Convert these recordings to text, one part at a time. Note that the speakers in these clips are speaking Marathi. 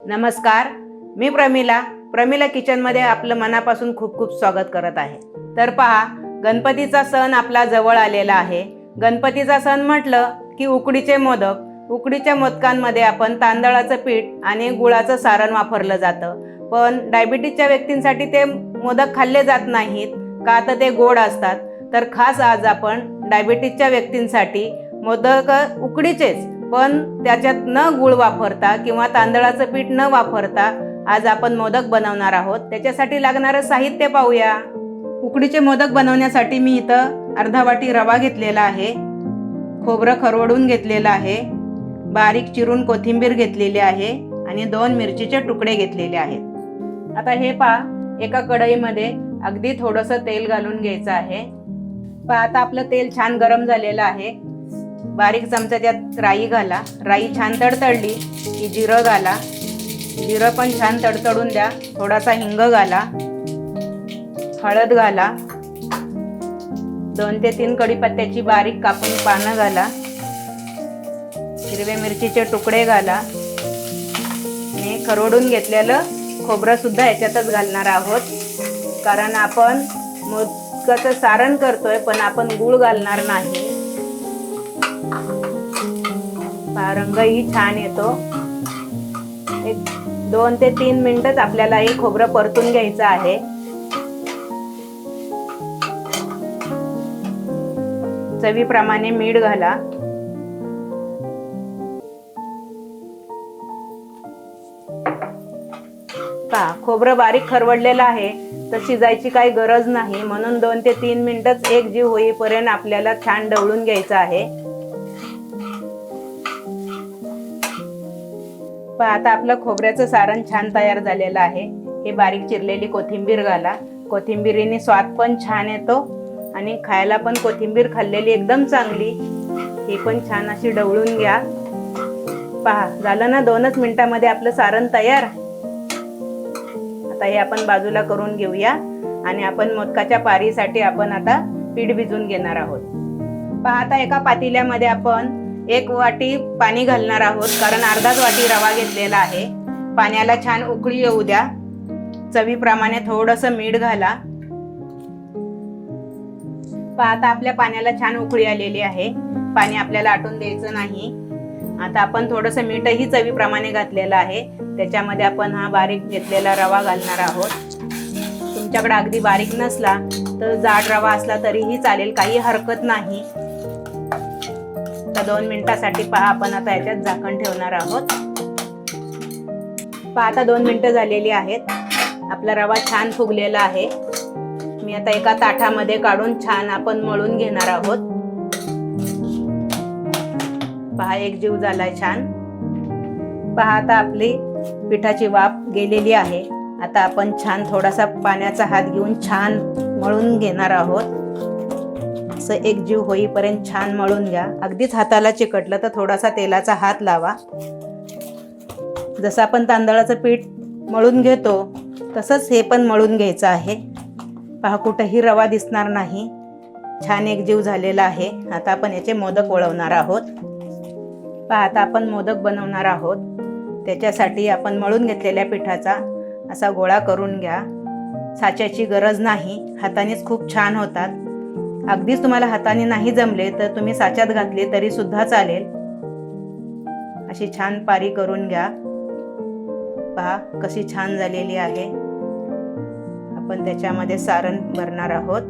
नमस्कार, मी प्रमिला किचनमध्ये आपलं मनापासून खूप खूप स्वागत करत आहे। तर पहा, गणपतीचा सण आपला जवळ आलेला आहे। गणपतीचा सण म्हटलं की उकडीचे मोदक। उकडीच्या मोदकांमध्ये आपण तांदळाचं पीठ आणि गुळाचं सारण वापरलं जातं। पण डायबिटीजच्या व्यक्तींसाठी ते मोदक खाल्ले जात नाहीत का तर ते गोड असतात। तर खास आज आपण डायबिटीजच्या व्यक्तींसाठी मोदक उकडीचेच पण त्याच्यात न गुळ वापरता किंवा तांदळाचं पीठ न वापरता आज आपण मोदक बनवणार आहोत। त्याच्यासाठी लागणारं साहित्य पाहूया। उकडीचे मोदक बनवण्यासाठी मी इथं अर्धा वाटी रवा घेतलेला आहे, खोबरं खरवडून घेतलेलं आहे, बारीक चिरून कोथिंबीर घेतलेली आहे आणि 2 मिरचीचे तुकडे घेतलेले आहेत। आता हे पहा, एका कढईमध्ये अगदी थोडंसं तेल घालून घ्यायचं आहे। पहा, आता आपलं तेल छान गरम झालेलं आहे। बारीक चमचा त्यात राई घाला। राई छान तडतडली की जिरं घाला। जिरं पण छान तडतडून द्या। थोडासा हिंग घाला, हळद घाला, 2 ते 3 कढीपत्त्याची बारीक कापून पानं घाला, हिरव्या मिरचीचे तुकडे घाला आणि खरवडून घेतलेलं खोबरं सुद्धा याच्यातच घालणार आहोत, कारण आपण मोदकाचं सारण करतोय पण आपण गूळ घालणार नाही। रंगही छान येतो। 2 ते 3 मिनिटच आपल्याला हे खोबरं परतून घ्यायचं आहे। चवीप्रमाणे मीठ घाला। पहा, खोबरं बारीक खरवडलेलं आहे तर शिजायची काही गरज नाही, म्हणून 2 ते 3 मिनिटच एकजीव होईपर्यंत आपल्याला छान ढवळून घ्यायचं आहे। पहा, आता आपलं खोबऱ्याचं सारण छान तयार झालेलं आहे। हे बारीक चिरलेली कोथिंबीर घाला। कोथिंबीरीने स्वाद पण छान येतो आणि खायला पण कोथिंबीर खाल्लेली एकदम चांगली। हे पण छान अशी ढवळून घ्या। पहा, झालं ना, 2च मिनिटामध्ये आपलं सारण तयार। आता हे आपण बाजूला करून घेऊया आणि आपण मोदकाच्या पारीसाठी आपण आता पीठ भिजवून घेणार आहोत। पहा, आता एका पातेल्यामध्ये आपण 1 वाटी पाणी घालणार आहोत, कारण अर्धाच वाटी रवा घेतलेला आहे। पाण्याला छान उकळी येऊ द्या। चवीप्रमाणे थोडंसं मीठ घाला। पहा, आता आपल्या पाण्याला छान उकळी आलेली आहे। पाणी आपल्याला आटून द्यायचं नाही। आता आपण थोडंसं मीठही चवीप्रमाणे घातलेलं आहे। त्याच्यामध्ये आपण हा बारीक घेतलेला रवा घालणार आहोत। तुमच्याकडे अगदी बारीक नसला तर जाड रवा असला तरीही चालेल, काही हरकत नाही। 2 मिनिटासाठी पहा, आपण आता याच्यात झाकण ठेवणार आहोत। पहा, आता 2 मिनिटं झालेली आहेत। आपला रवा छान फुगलेला आहे। मी आता एका ताटामध्ये काढून छान आपण मळून घेणार आहोत। पहा, एकजीव झालाय छान। पहा, आता आपली पिठाची वाफ गेलेली आहे। आता आपण छान थोडासा पाण्याचा हात घेऊन छान मळून घेणार आहोत। असं एकजीव होईपर्यंत छान मळून घ्या। अगदीच हाताला चिकटलं तर थोडासा तेलाचा हात लावा। जसं आपण तांदळाचं पीठ मळून घेतो तसंच हे पण मळून घ्यायचं आहे। पहा, कुठेही रवा दिसणार नाही। छान एकजीव झालेला आहे। आता आपण याचे मोदक वळवणार आहोत। पहा, आता आपण मोदक बनवणार आहोत। त्याच्यासाठी आपण मळून घेतलेल्या पिठाचा असा गोळा करून घ्या। साच्याची गरज नाही, हातानेच खूप छान होतात। अगदीच तुम्हाला हाताने नाही जमले तर तुम्ही साच्यात घातले तरी सुद्धा चालेल। अशी छान पारी करून घ्या। पहा, कशी छान झालेली आहे। आपण त्याच्यामध्ये सारण भरणार आहोत।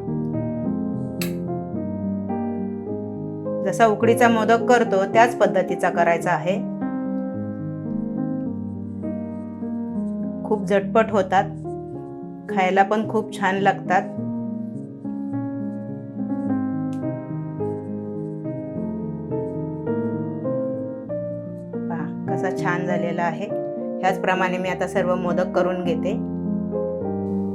जसा उकडीचा मोदक करतो त्याच पद्धतीचा करायचा आहे। खूप झटपट होतात, खायला पण खूप छान लागतात। पहा, कसा छान झालेला आहे। ह्याचप्रमाणे मी आता सर्व मोदक करून घेते।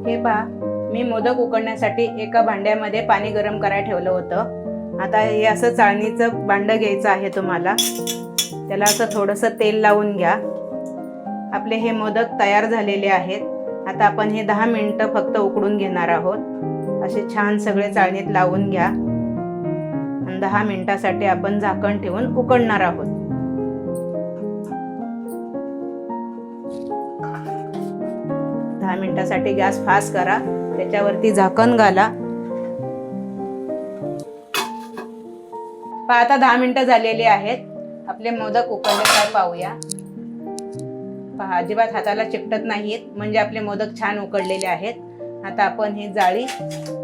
हे पहा, मी मोदक उकडण्यासाठी एका भांड्यामध्ये पाणी गरम करायला ठेवलं होतं। आता हे असं चाळणीचं भांडं घ्यायचं आहे तुम्हाला। त्याला असं थोडंसं तेल लावून घ्या। आपले हे मोदक तयार झालेले आहेत। आता आपण हे 10 मिनिटं फक्त उकडून घेणार आहोत। असे छान सगळे चाळणीत लावून घ्या आणि 10 मिनिटासाठी आपण झाकण ठेवून उकडणार आहोत। 10 मिनिटासाठी गॅस फास्ट करा, त्याच्यावरती झाकण घाला. पहा आता 10 मिनिटं झालेली आहेत. आपले मोदक उकळले काय पाहूया. पहा अजिबात हाताला चिकटत नाहीत, म्हणजे आपले मोदक छान उकडलेले आहेत. आता आपण ही जाळी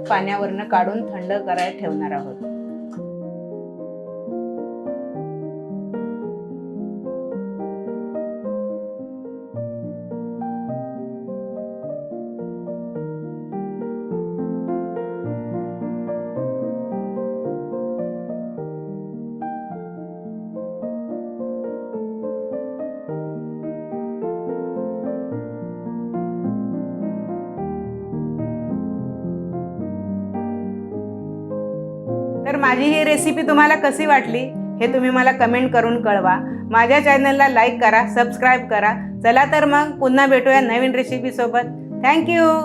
पाण्यावरनं काढून थंड करायला ठेवणार आहोत. तर माझी ही रेसिपी तुम्हाला कशी वाटली हे तुम्ही मला कमेंट करून कळवा. माझ्या चॅनलला लाईक करा, सबस्क्राईब करा. चला तर मग पुन्हा भेटूया नवीन रेसिपी सोबत. थँक्यू.